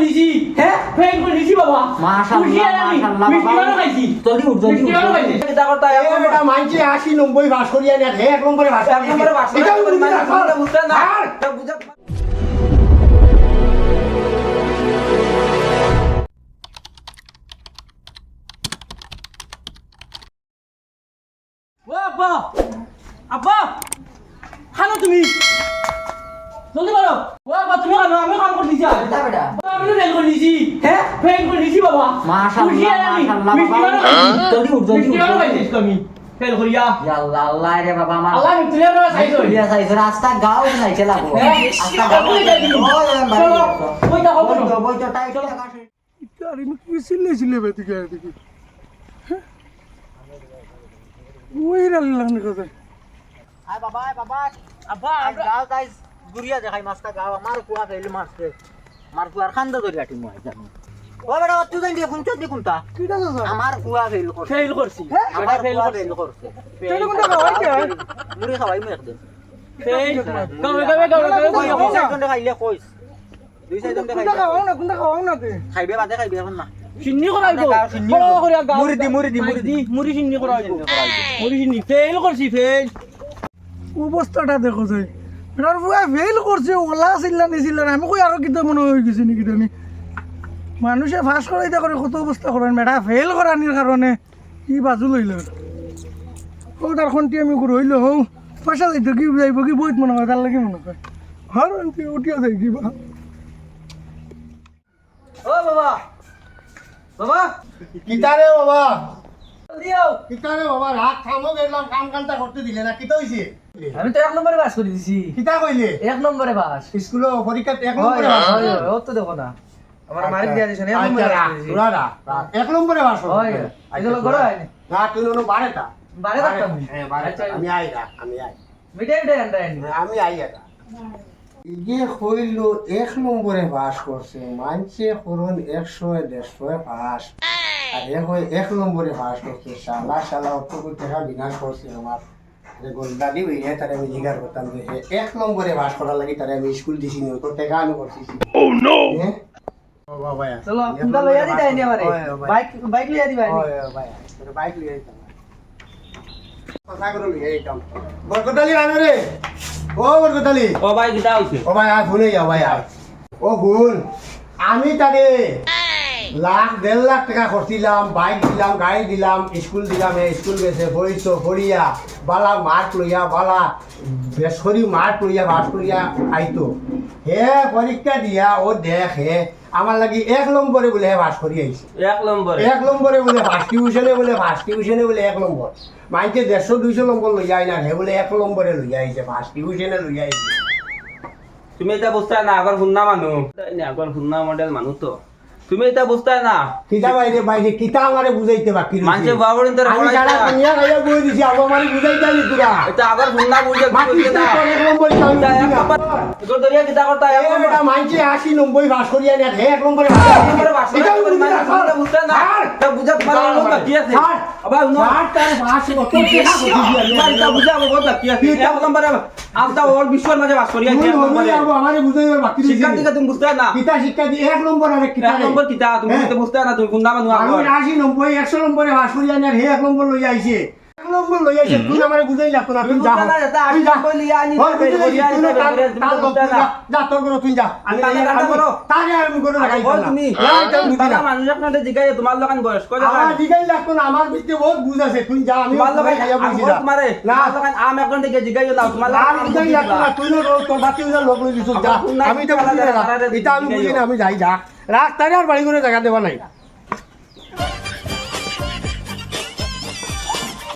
নিছি হ্যাঁ ফেল করে নিছি বাবা মাশাআল্লাহ মাশাআল্লাহ মিষ্টি খাইছি জলদি উঠ জলদি মিষ্টি খাইছি কিতা করতা এ বেটা মানছি 80 90 ভাস করিয়া না হে এক নম্বরে ভাস এক নম্বরে বাস এটা বুঝতে না এটা বুঝা ও আব্বা আব্বা খানো তুমি জলদি করো ও আব্বা তুমি খানো আমি কাম করে দিছি বেটা বেটা আমি ফেল করে নিছি হ্যাঁ ফেল করে নিছি বাবা মাশাআল্লাহ মাশাআল্লাহ জলদি উঠ জলদি মিষ্টি উঠ খাইছিস তুমি ফেল করিয়া ইয়া আল্লাহ আল্লাহ রে বাবা আমার আল্লাহ মিতুলে রে সাইছো ইয়া সাইজ রাস্তা গাও নাই চালাবো রাস্তা গাও চলো কইতা হবে না বইটা টাইট লাগাছে আরে কি ছিলে বেদিকে এদিকে ওই রাল্লাহ না কথা আয় বাবা আব্বা গাও গাইস গুরিয়া দেখাই মাছটা গাও আমার কুয়া ফেলি মাছতে আমার কুয়ার খান্দা ধরে আটি মই জানো ও বেটা তুই জানি দিয়ে কোনটা দি কোনটা কিটা আছে আমার কুয়া ফেল করছে ফেল করছি আমার ফেল করছে ফেল কোনটা খাওয়াই কে মুড়ি খাওয়াই মই একদম ফেল গাবে কই কোন খাইলে কইস দুই সাইড কোনটা খাইলে খাওয়াও না তে খাইবে বাদে খাইবে এখন না সিন্নি করাইবো বড় করিয়া গাও মুড়ি সিন্নি করাইবো মুড়ি সিন্নি ফেল করছি ফেল অবস্থাটা দেখো যাই এটার বুয়া ফেল করছে ওলা ছিল নিছিল আমি কই আরো কিতা মনে হয়ে গেছে নাকি জানি মানুষে ফাঁস করাইতে করে কত অবস্থা করেন মেটা ফেল করানির কারণে কি বাজু লইল ও তার খন্তি আমি রইল হও পয়সা যাইতো কি যাইব কি বইত মনে হয় তার লাগে মনে হয় হর উঠিয়া যাই কি বা ও বাবা বাবা কিতারে বাবা দিও কিতারে বাবা রাত থামো গেলাম কাম কামটা করতে দিলে না কিতা হইছে আমি তো এক নম্বরে পাস করে দিছি কিতা কইলে এক নম্বরে পাস স্কুলে পরীক্ষা এক নম্বরে পাস ও তো দেখো না আমার মার্ক দিয়া দিছেন এক নম্বরে পাস করে দিছি এক নম্বরে পাস হয় আইলো করো না তুই নো বারেটা বারে থাকতাম হ্যাঁ বারেটা আমি আই মিটাই মিটাই আন্ডাই আমি আই এটা ইয়ে হইল এক নম্বরে পাস করছে মানছে করুন 100-150 পাস আর এ হয় এক নম্বরে পাস করছে শালা অত টাকা বিনাশ করছে আমার গোলদালি হইয়া তারে আমি জিজ্ঞাসা করতাম যে এক নম্বরে পাস করার লাগি তারে আমি স্কুল দিছি নি তো টাকা আমি করছি ও নো বাবা চলো কুন্দা লইয়া দি তাই নি আমারে বাইক লইয়া দিবা নি বাইক লিয়ে আইতাম কথা করে লিয়ে আইতাম বরকতালি আনো রে ও বরকতালি ও ভাই কিটা হইছে ও ভাই আয় ভুলে যাও ভাই আয় ও ভুল আমি তাকে 1.5 লাখ টাকা খরচিলাম বাইক দিলাম গাড়ি দিলাম স্কুল দিলাম স্কুল গেছে পড়িছো পড়িয়া বালা মার্ক লইয়া বালা বেসরি মার্ক লইয়া বাস করিয়া আইতো হে পরীক্ষা দিয়া ও দেখ হে আমার লাগি এক নম্বরে বলে হে বাস করি আইছে এক নম্বরে বলে ফার্স্ট টিউশনে বলে এক নম্বর মাইকে 150-200 নম্বর লইয়া আই না হে বলে এক নম্বরে লইয়া আইছে ফার্স্ট টিউশনে লইয়া আইছে তুমি এটা বুঝতে না আগর শুননা মানুহ আগর শুননা মডেল মানুহ তো তুমি এটা বুঝতে না কিতা বাইরে কিতা আমারে বুঝাইতে বাকি রইছে মানুষে বাবুর তোর আমি সারা দুনিয়া গাইয়া বই দিছি আবার আমারে বুঝাইতে নি তুরা এটা আগর শুননা বুঝে বাকি বুঝতে না এক নম্বর এটা এক নম্বর তোর দরিয়া কিতা করতা এক নম্বর এটা মানছে 80-90 ভাস করিয়া না হে এক নম্বরে ভাস এটা বুঝতে না এটা বুঝা তোমার লোক কি আছে আবার নো তার ভাস কত টাকা তোমার এটা বুঝা বহুত কি আছে এক নম্বরে আমটা ওর বিশ্বের মাঝে বাস করিয়া এক নম্বরে আমারে বুঝাইবার বাকি রইছে শিক্ষা দিকে তুমি বুঝতে না কিতা শিক্ষা দি এক নম্বর আরে কিতা এক নম্বর কিতা তুমি এটা বুঝতে না তুমি শুননা মানুহ আমি আগর 80-90-100 নম্বরে ভাস করিয়া না হে এক নম্বর লই আইছে এক নম্বর লই আইছে তুই আমারে বুঝাই লাগতো না তুই যা তুই যা লিয়া আনি যা তোর করে তুই যা আমি তারে আমি করে লাগাই তুমি মানুষ আপনাদের জিগাই তোমার লোকান বয়স কয় আমার দিগাই লাগতো না আমার ভিতরে বহুত বুঝ আছে তুই যা আমি তোমার লোকান খাইয়া বুঝি না তোমারে না তোমার লোকান আম একজন থেকে জিগাই দাও তোমার আর দিগাই লাগতো না তুই তোর বাতি উজা লোক লই দিছ যা আমি তো বুঝি না এটা আমি বুঝি না আমি যাই যা রাখ তারে আর বাড়ি করে জায়গা দেবা নাই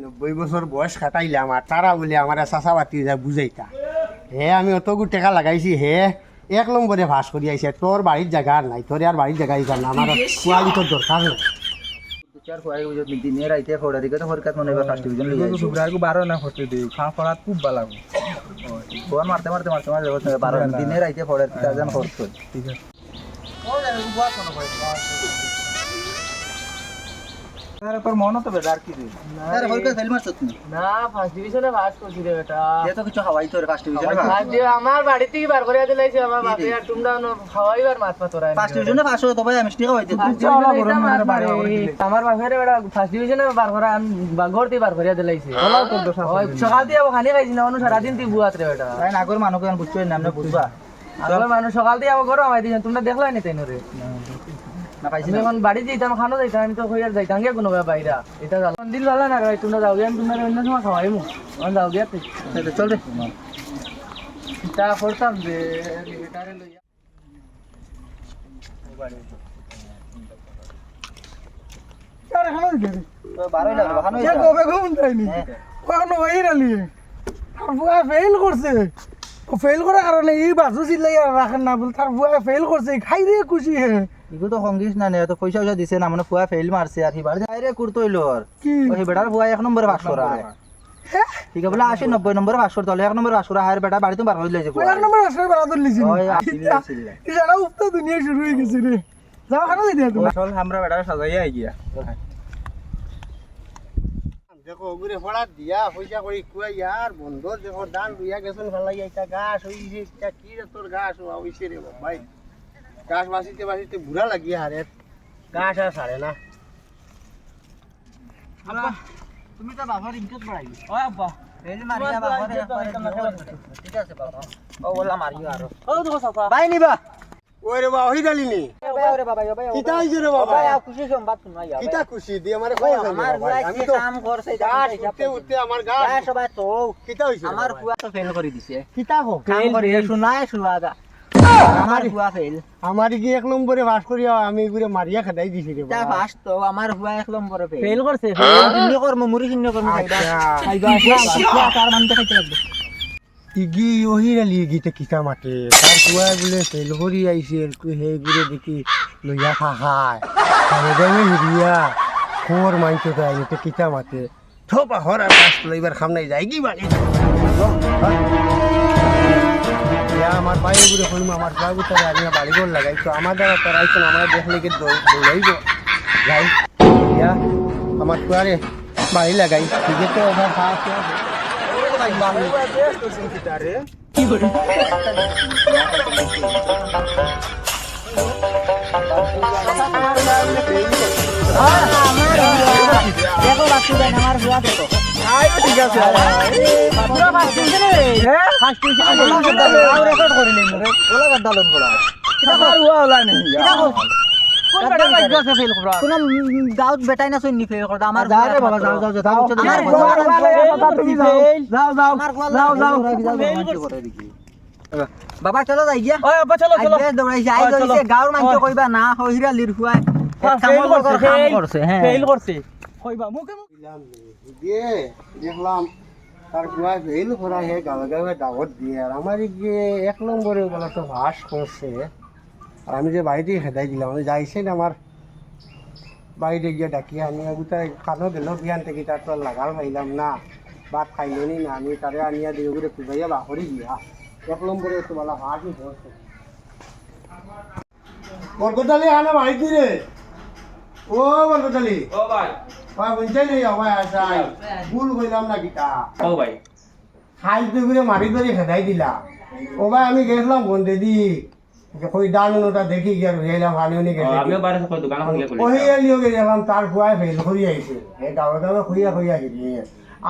90 বছর বয়স কাটাইলাম আর তারা বলে আমার চাচা বাতি যা বুঝাইতা হে আমি অতগু টাকা লাগাইছি হে এক নম্বরে ভাস করি আইছে তোর বাড়ির জায়গা আর নাই তোর আর বাড়ির জায়গা আইতাম না আমার কুয়ালি তোর দরকার নেই চার খোয়াই বুঝত নি দিনে রাইতে খোড়া দিকে তো হরকাত মনে বা ফার্স্ট ডিভিশন লই সুব্রাগু 12 না করতে দেই খাওয়া খুব ভালো লাগে ফোন মারতে 12 দিনে রাইতে খোড়া তাজান খরচ ঠিক আছে আরে তোর মনে তো বেটা আর কি রে আরে হলকে ফেল মারছত না না ফার্স্ট ডিভিশনে পাস করছি রে বেটা এ তো কিছু খাওয়াই তোর ফার্স্ট ডিভিশনে আজ আমার বাড়ি থেকে বার করে দিলাইছে আমার বাপে আর তোমরা খাওয়াইবার মাছ পাতরাই ফার্স্ট ডিভিশনে পাস হতো ভাই মিষ্টি খাওয়াইতে আমার বাপের বেটা ফার্স্ট ডিভিশনে বার করে ঘর থেকে বার করে দিলাইছে সকাল দিয়ে খানি খাইছি না সারাদিন তুই বুয়াত রে বেটা তাই নাগর মানুষ কেন বুঝছো নাম না বুঝবা আগের মানুষ সকাল দিয়ে আমার ঘর আমায় দিয়েছেন তোমরা দেখলাই নি তাই রে না পাইছি আমি এখন বাড়ি যাইতাম খানো যাইতাম আমি তো হইয়ার যাইতাম গিয়ে কোনো বাইরা এটা দিল ভালো না ভাই তোমরা যাও গিয়ে আমি তোমরা অন্য সময় খাওয়াইমু আমি যাও গিয়ে চল রে তা করতাম যে এটারে লইয়া তো 12 লাগলো বাহানো ফেল করছে ফেল করার কারণে এই বাসু চিল্লাই রাখেন না বলে তার বুয়া ফেল করছে খাই রে খুশি হে ইগো তো সংগীত না নে তো পয়সা দিছে না মানে ফুয়া ফেল মারছে আর হিবার যাই রে কুরতইলো কি ওই বেটার ফুয়া 1 নম্বরে পাস করা ঠিক আছে বলে 80 90 নম্বরে পাস করতে হলে 1 নম্বরে পাস করা হায়ের বেটা বাড়িতে বার হইলে যে এক নম্বর আসলে বেড়াতে লিছি ওই আসিল ইজারা উফতা দুনিয়া শুরু হয়ে গেছে রে যাও খানা দিতে তুমি চল আমরা বেটা সাজাইয়া আই গিয়া দেখো ওগুলো ফড়া দিয়া পয়সা করে কুয়া ইয়ার বন্ধ দেখো দান লইয়া গেছেন ফেলাই একটা গাছ হইছে একটা কি রে তোর গাছ হইছে রে ভাই গাছ বাসিতে বাসিতে বুড়া লাগিয়ে হারে গাছ আর ছাড়ে না তুমি তো বাবার ইজ্জত বাড়াই ও আব্বা ফেল মারিয়া বাবার ঠিক আছে বাবা ও বলা মারিও আর ও তো সাফা ভাই নিবা ওই রে বাবা হই ডালিনি ওরে বাবা কিতা হইছে রে বাবা ভাই খুশি সংবাদ শুনাই কিতা খুশি দিয়ে আমারে কই আমার বুয়া কি কাম করছে গাছ উঠতে উঠতে আমার গাছ সবাই তো কিতা হইছে আমার বুয়া তো ফেল করে দিছে কিতা হো কাম করে শুনাই শুনাদা আমার বুয়া ফেল আমার কি এক নম্বরে বাস করিয়া আমি ঘুরে মারিয়া খেদাই দিছি রে তা বাবা ফাস্ট তো আমার বুয়া 1 নম্বরে ফেল ফেল করছে শূন্য কর্ম মুড়ি শূন্য কর্ম তার মানতে খাইতে লাগবে ইগি ওহি রালি গিতে কিতা মাতে তার কুয়া বলে ফেল করি আইছে হে ঘুরে দেখি লইয়া খাখায় তাহলে দেবে হিরিয়া খোর মাইতে তো আইতে কিতা মাতে থোপা হর আর কাজ লইবার খামনাই যায় কি বাকি আমার পায়ে ঘুরে কইম আমার পায়ে ঘুরতে আমি বাড়ি গোল লাগাই তো আমার দ্বারা তোর আইতো আমরা দেখলে কি দৌড়াইব যাই ইয়া আমার কুয়ারে বাড়ি লাগাই ঠিক তো আমার হাত দেখো বাচ্চু দেন আমার বুয়া দেখো ঠিক আছে রেকর্ড করে নিন ওলা গাদালন করা আমার হুয়া হলা নেই কোন বেটা বাইক আছে ফেল করা কোন গাউত বেটাই না শুনি ফেল করতে আমার যাও রে বাবা যাও যাও যাও আমার যাও যাও যাও যাও বাবা চলো যাই গিয়া ওই আব্বা চলো চলো আইবে দৌড়াই যাই গইছে গাঁর মানুষ কইবা না হইরা লির খুয়াই ফেল করছে কাম করছে হ্যাঁ ফেল করছে কইবা মুখে দিয়ে দেখলাম তার কুয়া ফেল করা হে গাঁয়ে গাঁয়ে দাওয়াত দিয়ে আর আমার গিয়ে এক নম্বরে বলা তো ভাস করছে আর আমি যে বাড়িতে খেদাই দিলাম আমি যাইছে না আমার বাড়িতে গিয়ে ডাকি আনি গোটাই কানো গেল বিয়ান থেকে তার তো লাগাল পাইলাম না ভাত খাইলো নি না আমি তারে আনিয়া দিয়ে করে পুজাইয়া বাহরি দিয়া এক নম্বরে তো বলা ভাসই ধরছে বরকতালি আনা বাড়িতে রে ও বরকতালি ও ভাই ভাই বুঝছাই নেই ভাই আসাই ভুল কইলাম না কিটা ও ভাই খাই তো করে মারি ধরে খেদাই দিলা ও ভাই আমি গেছিলাম বন্ধে দি কই ডালনোটা দেখি গিয়ে গেলাম আনিওনি গেছে আমিও বাইরে থেকে দোকান খুলে খুলে ওই এলিও গেলাম তার ফুয়ায় ফেল করি আইছে এই গাঁয়ে গাঁয়ে খুইয়া খুইয়া হিরিয়ে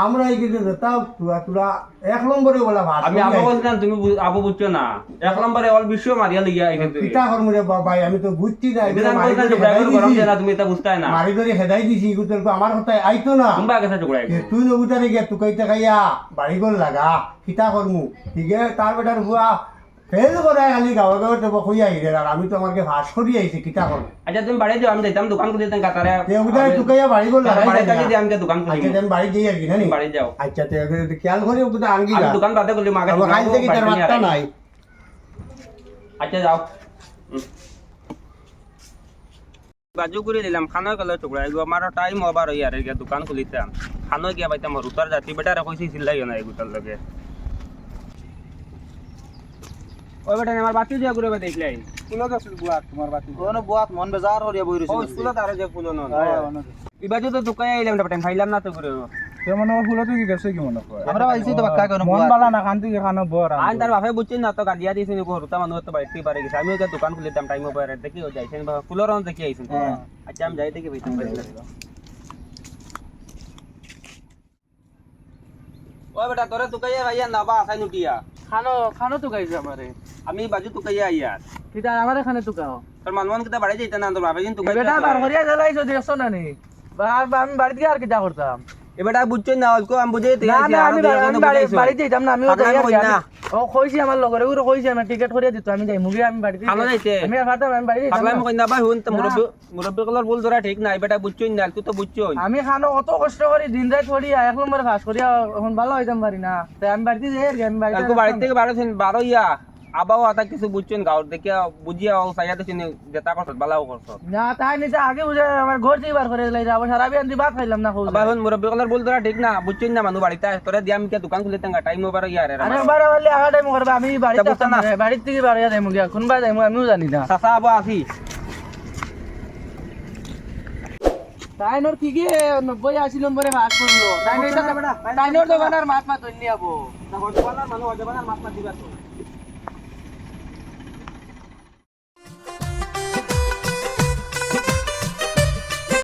আমরা এই কিন্তু যেতাম তুরা এক নম্বরে বলা ভাত আমি আবু বলছিলাম তুমি আবু বুঝছো না 1 নম্বরে অল বিশ্ব মারিয়া লাগিয়া এখানে পিতা কর্মরে বাবাই আমি তো বুঝছি না বিধান বলছেন যে ড্রাইভার গরম দেনা তুমি এটা বুঝতাই না মারি ধরে খেদাই দিছি গুতর আমার কথায় আইতো না তুমি কাছে টুকরা তুই নবুতারে গিয়া তুকাইতে খাইয়া বাড়ি গল লাগা পিতা কর্মু ঠিক তার বেটার বুয়া ফেল করে খালি গাঁয়ে গাঁয়ে তো খুইয়া হিরে আর আমি তো আমাকে ভাস করি আইছি কিতা করবো আচ্ছা তুমি বাড়ি যাও আমি যাইতাম দোকান খুলে দিতাম কাতারে দেবুতারে তুকাইয়া বাড়ি গল লাগাই বাড়ি থেকে দিয়ে আমি দোকান খুলি আচ্ছা আমি বাড়ি যাই আর কি না নি? বাড়ি যাও আচ্ছা তো খেয়াল করে ওকে আনগি আমি দোকান বাদে খুলি মাগে আমার কাল থেকে তার মাত্রা নাই আচ্ছা যাও বাজু করে দিলাম খানো গেল টুকরা এগুলো আমার টাইম ওভার হই আর এগুলো দোকান খুলিতাম খানো গিয়া পাইতাম রুতার জাতি বেটারে কইছি চিল্লাইও না এগুতার লগে ওই বেটা আমার বাকি দিয়া ঘুরে দেখলাই স্কুলত আছিল বুয়াত তোমার বাতি কোনো বুয়াত মন বেজার করিয়া বই ও রইছে স্কুলত আর যে ফুল নন ইবাজু তো দোকানে আইলাম না টাইম ফাইলাম না তো করে তে মনে ফুলতে কি গেছে কি মনে কয় আমরা আইছি তো বাক্কা কোনো মন বুয়াত বালা না কান্তি খানো বড় আইন তার বাপে বুঝছেন না তো গাদিয়া দিয়েছেন হরুতা মানুষ তো বাড়িতে পারে গেছে আমিও দোকান খুলিতাম টাইম পারে দেখি ও যাইছেন বা ফুলর দেখি আইছেন আচ্ছা আমি যাই দেখি ভাইতাম পারি না ও বেটা তোরে তুকাইয়া ভাইয়া না বা আসাই নুটিয়া খানো তো গাইছে আমারে আমি বাজু তুকাইয়া আইয়া কিতা আমার এখানে তো কাও তোর মানমান কিতা বাড়াই যাইতা না তোর বাপে কিন্তু বেটা বার করিয়া জ্বালাইছো দেখছো না নি আমি বাড়িতে গিয়ে আর কিতা করতাম এ বেটা বুঝছেন না অল্প আমি বুঝে না না আমি বাড়িতে যেতাম না আমিও ও কইছি আমার লগরে ওরে কইছি আমি টিকেট করিয়া দিত আমি যাই মুগি আমি বাড়িতে খানো যাইতে আমি আর ফাটাম আমি বাড়িতে যেতাম পাগলা না। আমি কইনা ভাই হুন তো মুরব্বি কলর বল ধরা ঠিক নাই বেটা বুঝছই না তুই তো বুঝছই আমি খানো অত কষ্ট করি দিন রাত করিয়া এক নম্বর কাজ করিয়া এখন ভালো হইতাম পারি না তাই আমি বাড়িতে যাই আর কি, আমি কালকে বাড়ি থেকে বারো ইয়া আবাও আতা কিছু বুঝছেন গাঁর দেখিয়া বুঝিয়া ও সাইয়া দিছেন যেটা করছত বালাও করছত না তাই নিতে আগে বুঝে আমার ঘর থেকে বার করে দিলাই যাবো সারা বিয়ান বাদ খাইলাম না আবার হুন মুরব্বি কলর বল ধরা ঠিক না বুঝছই না মানুষ বাড়িতে তোরে দিয়া আমি কে দোকান খুলে টাঙ্গা টাইম ওভার ইয়ারে আরে বারে বললে আগা টাইম করবে আমি বাড়িতে তা বুঝছো আসতাম না? না বাড়ির থেকে বাড়িয়া যাই মুগিয়া কোনবা যাই আমিও জানি না চাচা আবা আসি তাইনোর কি কি 90-80 নম্বরে পাস করলো তাইনোর দোকানের মাছ মাছ ধরলি আবো মানুষ মাছ মাছ দিবা তো